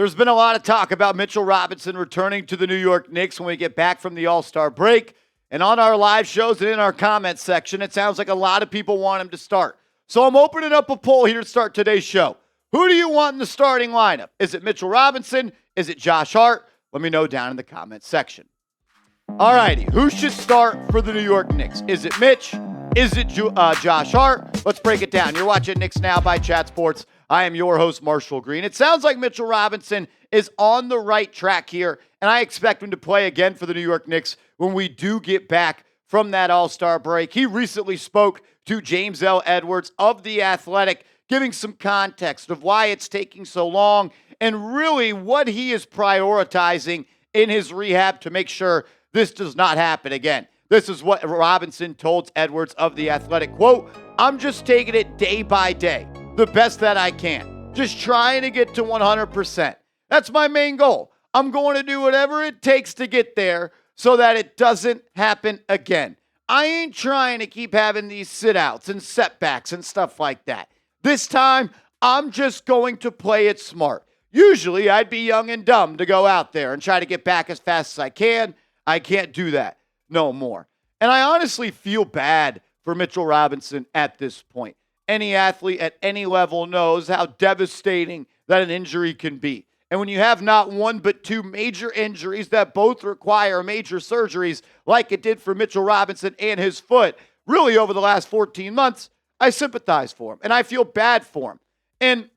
There's been a lot of talk about Mitchell Robinson returning to the New York Knicks when we get back from the All-Star break. And on our live shows and in our comments section, it sounds like a lot of people want him to start. So I'm opening up a poll here to start today's show. Who do you want in the starting lineup? Is it Mitchell Robinson? Is it Josh Hart? Let me know down in the comments section. All righty, who should start for the New York Knicks? Is it Mitch? Is it Josh Hart? Let's break it down. You're watching Knicks Now by Chat Sports. I am your host, Marshall Green. It sounds like Mitchell Robinson is on the right track here, and I expect him to play again for the New York Knicks when we do get back from that All-Star break. He recently spoke to James L. Edwards of The Athletic, giving some context of why it's taking so long and really what he is prioritizing in his rehab to make sure this does not happen again. This is what Robinson told Edwards of The Athletic. Quote, "I'm just taking it day by day, the best that I can. Just trying to get to 100%. That's my main goal. I'm going to do whatever it takes to get there so that it doesn't happen again. I ain't trying to keep having these sit-outs and setbacks and stuff like that. This time, I'm just going to play it smart. Usually, I'd be young and dumb to go out there and try to get back as fast as I can. I can't do that no more." And I honestly feel bad for Mitchell Robinson at this point. Any athlete at any level knows how devastating that an injury can be. And when you have not one but two major injuries that both require major surgeries, like it did for Mitchell Robinson and his foot, really over the last 14 months, I sympathize for him and I feel bad for him. And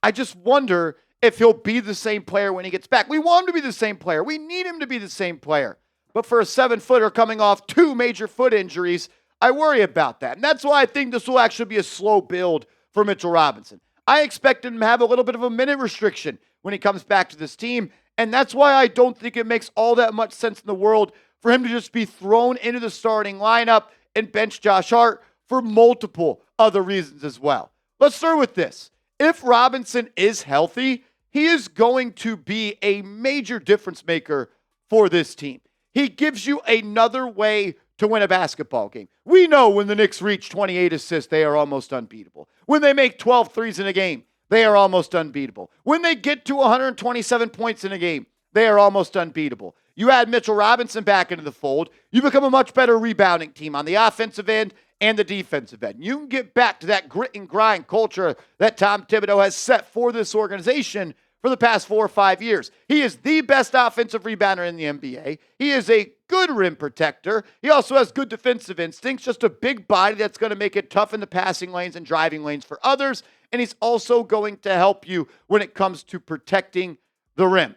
I just wonder if he'll be the same player when he gets back. We want him to be the same player. We need him to be the same player. But for a 7-footer coming off two major foot injuries, I worry about that. And that's why I think this will actually be a slow build for Mitchell Robinson. I expect him to have a little bit of a minute restriction when he comes back to this team. And that's why I don't think it makes all that much sense in the world for him to just be thrown into the starting lineup and bench Josh Hart for multiple other reasons as well. Let's start with this. If Robinson is healthy, he is going to be a major difference maker for this team. He gives you another way to win a basketball game. We know when the Knicks reach 28 assists, they are almost unbeatable. When they make 12 threes in a game, they are almost unbeatable. When they get to 127 points in a game, they are almost unbeatable. You add Mitchell Robinson back into the fold, you become a much better rebounding team on the offensive end and the defensive end. You can get back to that grit and grind culture that Tom Thibodeau has set for this organization for the past 4 or 5 years. He is the best offensive rebounder in the NBA. He is a good rim protector. He also has good defensive instincts, just a big body that's going to make it tough in the passing lanes and driving lanes for others. And he's also going to help you when it comes to protecting the rim.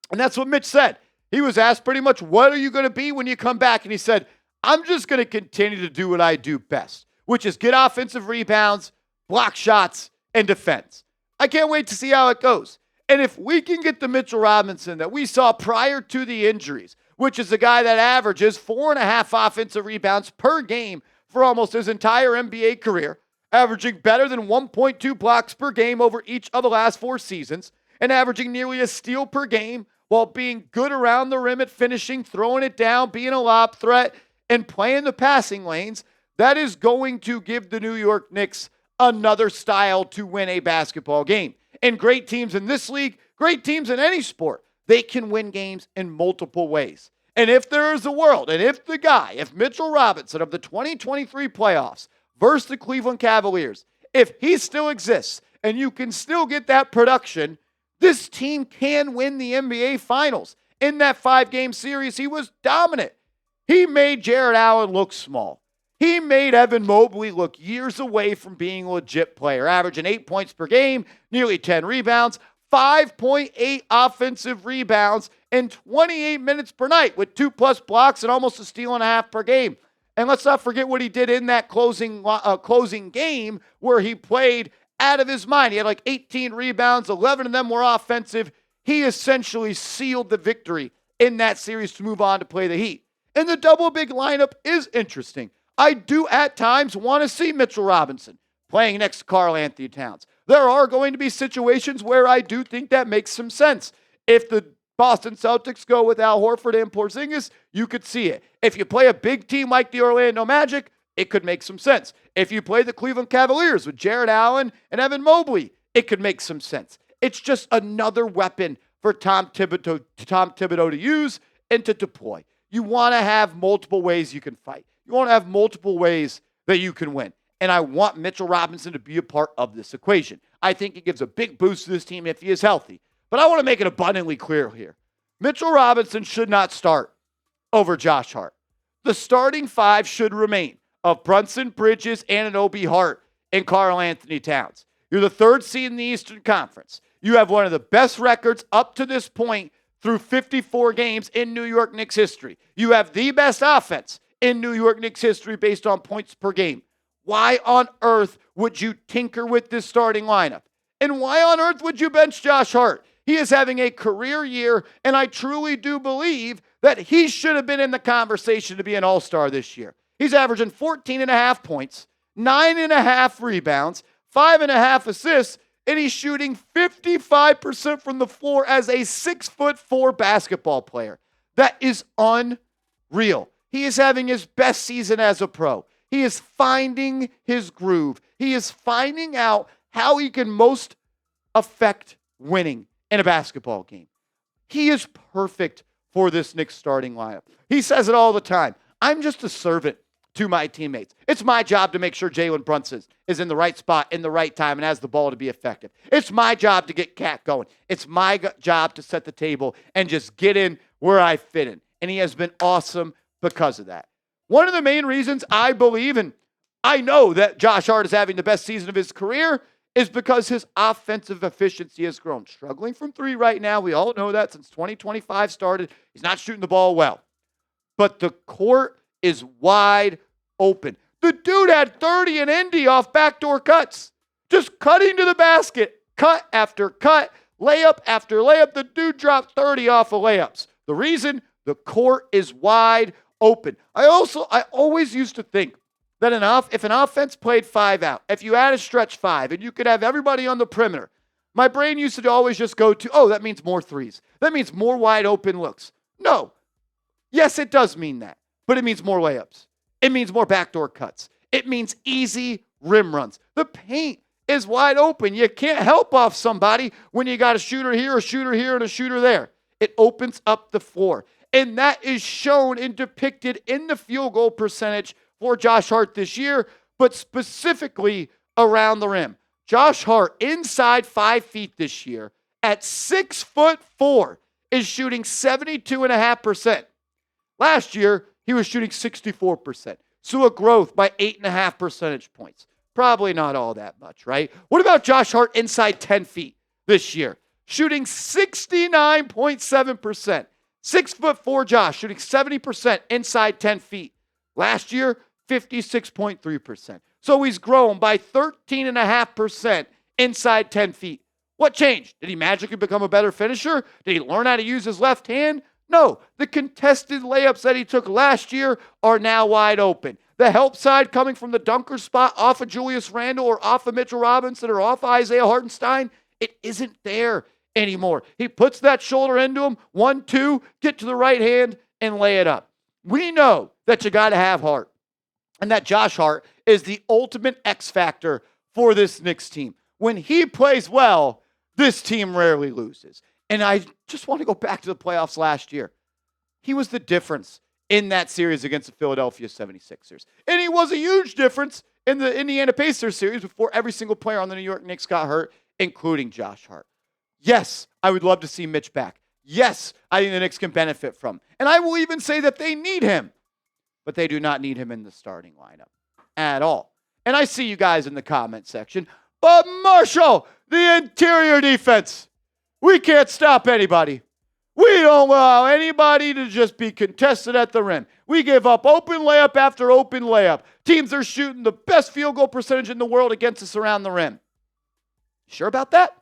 And that's what Mitch said. He was asked pretty much, what are you going to be when you come back? And he said, I'm just going to continue to do what I do best, which is get offensive rebounds, block shots, and defense. I can't wait to see how it goes. And if we can get the Mitchell Robinson that we saw prior to the injuries, which is a guy that averages 4.5 offensive rebounds per game for almost his entire NBA career, averaging better than 1.2 blocks per game over each of the last 4 seasons, and averaging nearly a steal per game while being good around the rim at finishing, throwing it down, being a lob threat, and playing the passing lanes, that is going to give the New York Knicks another style to win a basketball game. And great teams in this league, great teams in any sport, they can win games in multiple ways. And if there is a world, and if Mitchell Robinson of the 2023 playoffs versus the Cleveland Cavaliers, if he still exists and you can still get that production, this team can win the NBA Finals. In that 5-game series, he was dominant. He made Jared Allen look small. He made Evan Mobley look years away from being a legit player, averaging 8 points per game, nearly 10 rebounds, 5.8 offensive rebounds, and 28 minutes per night with 2+ blocks and almost a steal and a half per game. And let's not forget what he did in that closing game where he played out of his mind. He had like 18 rebounds, 11 of them were offensive. He essentially sealed the victory in that series to move on to play the Heat. And the double big lineup is interesting. I do at times want to see Mitchell Robinson playing next to Karl Anthony Towns. There are going to be situations where I do think that makes some sense. If the Boston Celtics go with Al Horford and Porzingis, you could see it. If you play a big team like the Orlando Magic, it could make some sense. If you play the Cleveland Cavaliers with Jared Allen and Evan Mobley, it could make some sense. It's just another weapon for Tom Thibodeau to use and to deploy. You want to have multiple ways you can fight. You want to have multiple ways that you can win. And I want Mitchell Robinson to be a part of this equation. I think it gives a big boost to this team if he is healthy. But I want to make it abundantly clear here. Mitchell Robinson should not start over Josh Hart. The starting five should remain of Brunson, Bridges, Anunoby, Hart, and Karl Anthony Towns. You're the third seed in the Eastern Conference. You have one of the best records up to this point through 54 games in New York Knicks history. You have the best offense in New York Knicks history based on points per game. Why on earth would you tinker with this starting lineup? And why on earth would you bench Josh Hart? He is having a career year, and I truly do believe that he should have been in the conversation to be an all-star this year. He's averaging 14.5 points, 9.5 rebounds, 5.5 assists, and he's shooting 55% from the floor as a 6'4" basketball player. That is unreal. He is having his best season as a pro. He is finding his groove. He is finding out how he can most affect winning in a basketball game. He is perfect for this Knicks starting lineup. He says it all the time. I'm just a servant to my teammates. It's my job to make sure Jalen Brunson is in the right spot, in the right time, and has the ball to be effective. It's my job to get Cat going. It's my job to set the table and just get in where I fit in. And he has been awesome because of that. One of the main reasons I believe, and I know that Josh Hart is having the best season of his career, is because his offensive efficiency has grown. Struggling from three right now. We all know that since 2025 started. He's not shooting the ball well. But the court is wide open. The dude had 30 in Indy off backdoor cuts. Just cutting to the basket. Cut after cut. Layup after layup. The dude dropped 30 off of layups. The reason? The court is wide open. I always used to think that if an offense played 5 out, if you had a stretch 5 and you could have everybody on the perimeter, my brain used to always just go to, oh, that means more threes. That means more wide open looks. No. Yes, it does mean that, but it means more layups. It means more backdoor cuts. It means easy rim runs. The paint is wide open. You can't help off somebody when you got a shooter here, and a shooter there. It opens up the floor. And that is shown and depicted in the field goal percentage for Josh Hart this year, but specifically around the rim. Josh Hart, inside 5 feet this year, at 6'4", is shooting 72.5%. Last year, he was shooting 64%. So a growth by 8.5 percentage points. Probably not all that much, right? What about Josh Hart inside 10 feet this year? Shooting 69.7%. 6'4" Josh, shooting 70% inside 10 feet. Last year, 56.3%. So he's grown by 13.5% inside 10 feet. What changed? Did he magically become a better finisher? Did he learn how to use his left hand? No. The contested layups that he took last year are now wide open. The help side coming from the dunker spot off of Julius Randle or off of Mitchell Robinson or off of Isaiah Hartenstein, it isn't there anymore. He puts that shoulder into him, 1, 2, get to the right hand and lay it up. We know that you got to have Hart and that Josh Hart is the ultimate X factor for this Knicks team. When he plays well, this team rarely loses. And I just want to go back to the playoffs last year. He was the difference in that series against the Philadelphia 76ers. And he was a huge difference in the Indiana Pacers series before every single player on the New York Knicks got hurt, including Josh Hart. Yes, I would love to see Mitch back. Yes, I think the Knicks can benefit from. And I will even say that they need him. But they do not need him in the starting lineup at all. And I see you guys in the comment section. But Marshall, the interior defense. We can't stop anybody. We don't allow anybody to just be contested at the rim. We give up open layup after open layup. Teams are shooting the best field goal percentage in the world against us around the rim. Sure about that?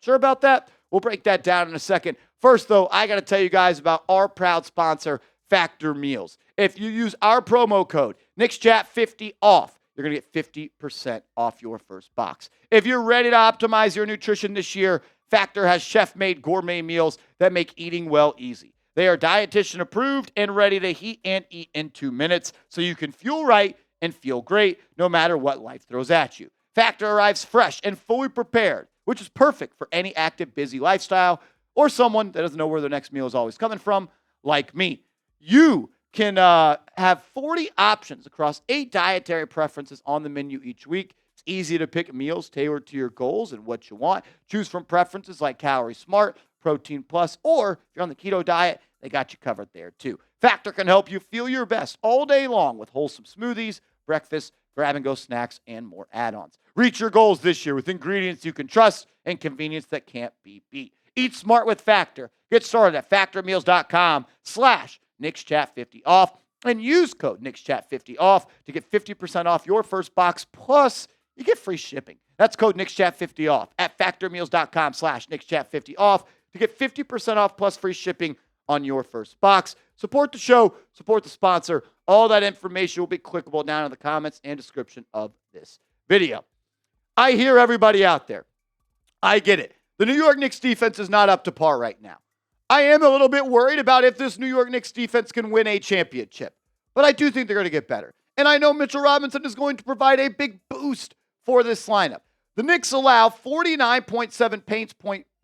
Sure about that? We'll break that down in a second. First, though, I got to tell you guys about our proud sponsor, Factor Meals. If you use our promo code, NicksChat50 off, you're going to get 50% off your first box. If you're ready to optimize your nutrition this year, Factor has chef-made gourmet meals that make eating well easy. They are dietitian approved and ready to heat and eat in 2 minutes so you can fuel right and feel great no matter what life throws at you. Factor arrives fresh and fully prepared which is perfect for any active, busy lifestyle or someone that doesn't know where their next meal is always coming from, like me. You can have 40 options across 8 dietary preferences on the menu each week. It's easy to pick meals tailored to your goals and what you want. Choose from preferences like Calorie Smart, Protein Plus, or if you're on the keto diet, they got you covered there too. Factor can help you feel your best all day long with wholesome smoothies, breakfast, grab-and-go snacks, and more add-ons. Reach your goals this year with ingredients you can trust and convenience that can't be beat. Eat smart with Factor. Get started at factormeals.com/KnicksChat50 off and use code KnicksChat50 off to get 50% off your first box, plus you get free shipping. That's code KnicksChat50 off at factormeals.com/KnicksChat50 off to get 50% off plus free shipping on your first box. Support the show, support the sponsor. All that information will be clickable down in the comments and description of this video. I hear everybody out there. I get it. The New York Knicks defense is not up to par right now. I am a little bit worried about if this New York Knicks defense can win a championship, but I do think they're going to get better. And I know Mitchell Robinson is going to provide a big boost for this lineup. The Knicks allow 49.7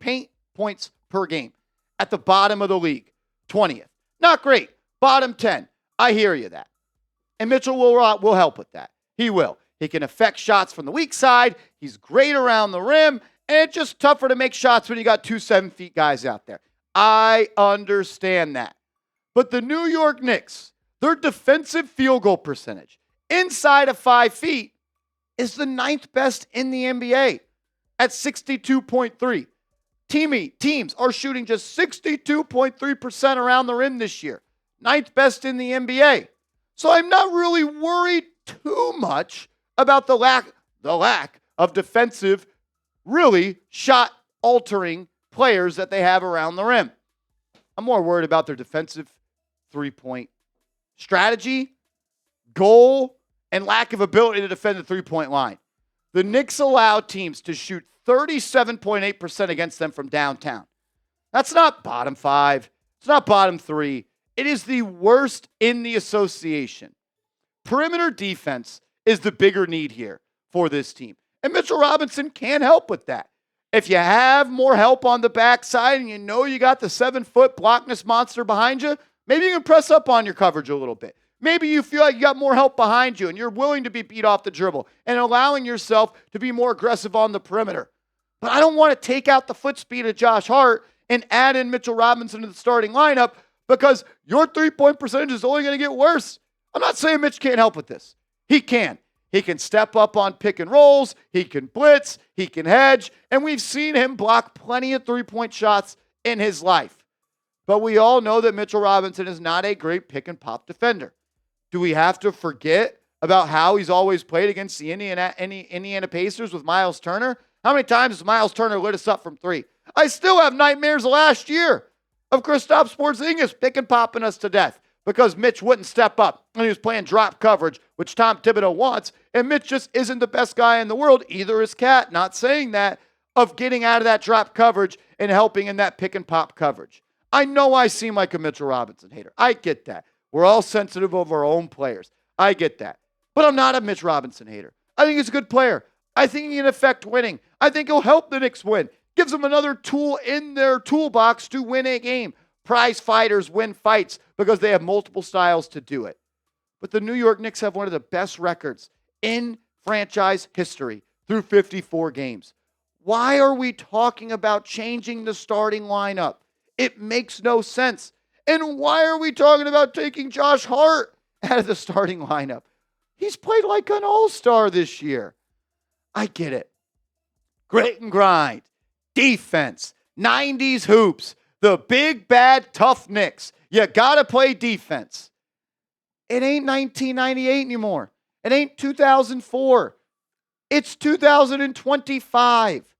paint points per game at the bottom of the league, 20th. Not great. Bottom 10. I hear you that. And Mitchell will help with that. He will. He can affect shots from the weak side. He's great around the rim. And it's just tougher to make shots when you got 2 7-feet guys out there. I understand that. But the New York Knicks, their defensive field goal percentage inside of 5 feet is the 9th best in the NBA at 62.3. Teams are shooting just 62.3% around the rim this year. 9th best in the NBA. So I'm not really worried too much about the lack of defensive, really shot-altering players that they have around the rim. I'm more worried about their defensive three-point strategy, goal, and lack of ability to defend the three-point line. The Knicks allow teams to shoot 37.8% against them from downtown. That's not bottom 5. It's not bottom 3. It is the worst in the association. Perimeter defense is the bigger need here for this team. And Mitchell Robinson can help with that. If you have more help on the backside and you know you got the 7-foot blockness monster behind you, maybe you can press up on your coverage a little bit. Maybe you feel like you got more help behind you and you're willing to be beat off the dribble and allowing yourself to be more aggressive on the perimeter. But I don't want to take out the foot speed of Josh Hart and add in Mitchell Robinson to the starting lineup because your three-point percentage is only going to get worse. I'm not saying Mitch can't help with this. He can. He can step up on pick and rolls. He can blitz. He can hedge. And we've seen him block plenty of three-point shots in his life. But we all know that Mitchell Robinson is not a great pick-and-pop defender. Do we have to forget about how he's always played against the Indiana Pacers with Miles Turner? How many times has Miles Turner lit us up from 3? I still have nightmares last year of Kristaps Porzingis pick-and-popping us to death because Mitch wouldn't step up and he was playing drop coverage, which Tom Thibodeau wants, and Mitch just isn't the best guy in the world. Either is Cat, not saying that, of getting out of that drop coverage and helping in that pick-and-pop coverage. I know I seem like a Mitchell Robinson hater. I get that. We're all sensitive of our own players. I get that. But I'm not a Mitch Robinson hater. I think he's a good player. I think he can affect winning. I think he'll help the Knicks win. Gives them another tool in their toolbox to win a game. Prize fighters win fights because they have multiple styles to do it. But the New York Knicks have one of the best records in franchise history through 54 games. Why are we talking about changing the starting lineup? It makes no sense. And why are we talking about taking Josh Hart out of the starting lineup? He's played like an all-star this year. I get it. Grit and grind. Defense. 90s hoops. The big, bad, tough Knicks. You got to play defense. It ain't 1998 anymore. It ain't 2004. It's 2025.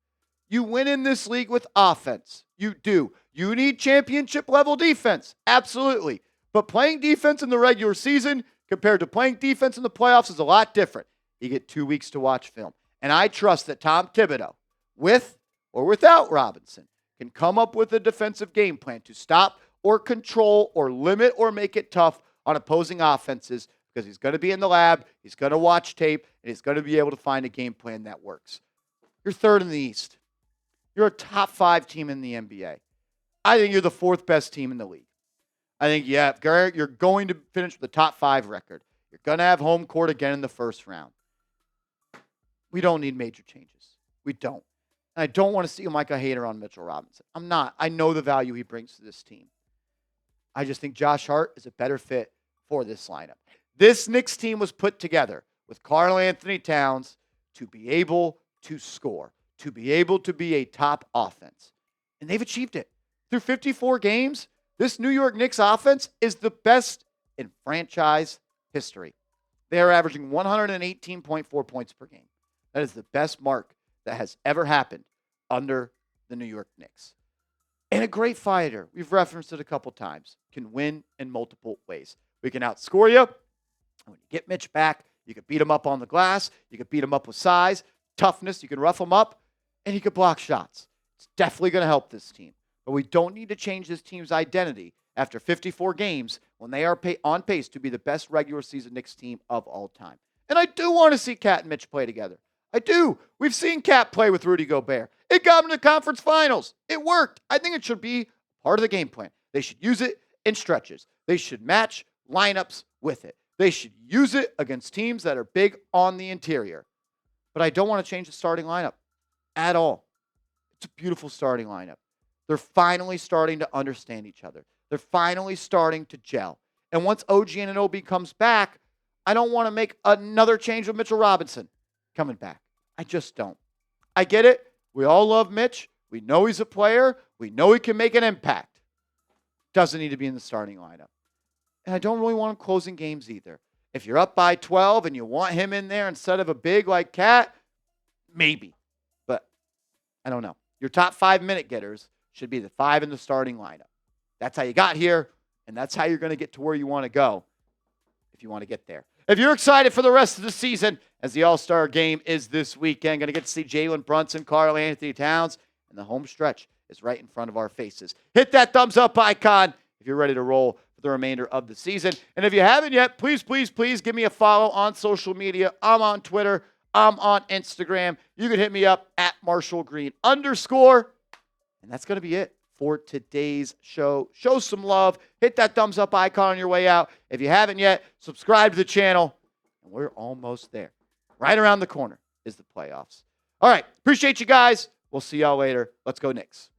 You win in this league with offense. You do. You need championship-level defense. Absolutely. But playing defense in the regular season compared to playing defense in the playoffs is a lot different. You get 2 weeks to watch film. And I trust that Tom Thibodeau, with or without Robinson, can come up with a defensive game plan to stop or control or limit or make it tough on opposing offenses because he's going to be in the lab, he's going to watch tape, and he's going to be able to find a game plan that works. You're third in the East. You're a top 5 team in the NBA. I think you're the 4th best team in the league. I think, yeah, Garrett, you're going to finish with a top 5 record. You're going to have home court again in the first round. We don't need major changes. We don't. And I don't want to seem like a hater on Mitchell Robinson. I'm not. I know the value he brings to this team. I just think Josh Hart is a better fit for this lineup. This Knicks team was put together with Karl Anthony Towns to be able to score, to be able to be a top offense. And they've achieved it. Through 54 games, this New York Knicks offense is the best in franchise history. They are averaging 118.4 points per game. That is the best mark that has ever happened under the New York Knicks. And a great fighter, we've referenced it a couple times, can win in multiple ways. We can outscore you. When you get Mitch back, you can beat him up on the glass. You can beat him up with size, toughness. You can rough him up, and he can block shots. It's definitely going to help this team. But we don't need to change this team's identity after 54 games when they are on pace to be the best regular season Knicks team of all time. And I do want to see Cat and Mitch play together. I do. We've seen Cat play with Rudy Gobert. It got him to conference finals. It worked. I think it should be part of the game plan. They should use it in stretches. They should match lineups with it. They should use it against teams that are big on the interior. But I don't want to change the starting lineup at all. It's a beautiful starting lineup. They're finally starting to understand each other. They're finally starting to gel. And once OG Anunoby comes back, I don't want to make another change with Mitchell Robinson coming back. I just don't. I get it. We all love Mitch. We know he's a player. We know he can make an impact. Doesn't need to be in the starting lineup. And I don't really want him closing games either. If you're up by 12 and you want him in there instead of a big like Cat, maybe. But I don't know. Your top 5 minute getters should be the 5 in the starting lineup. That's how you got here, and that's how you're going to get to where you want to go if you want to get there. If you're excited for the rest of the season, as the All-Star game is this weekend, going to get to see Jalen Brunson, Karl Anthony Towns, and the home stretch is right in front of our faces. Hit that thumbs up icon if you're ready to roll for the remainder of the season. And if you haven't yet, please, please, please give me a follow on social media. I'm on Twitter. I'm on Instagram. You can hit me up at @MarshallGreen_. And that's going to be it for today's show. Show some love. Hit that thumbs up icon on your way out. If you haven't yet, subscribe to the channel. And we're almost there. Right around the corner is the playoffs. All right. Appreciate you guys. We'll see y'all later. Let's go Knicks.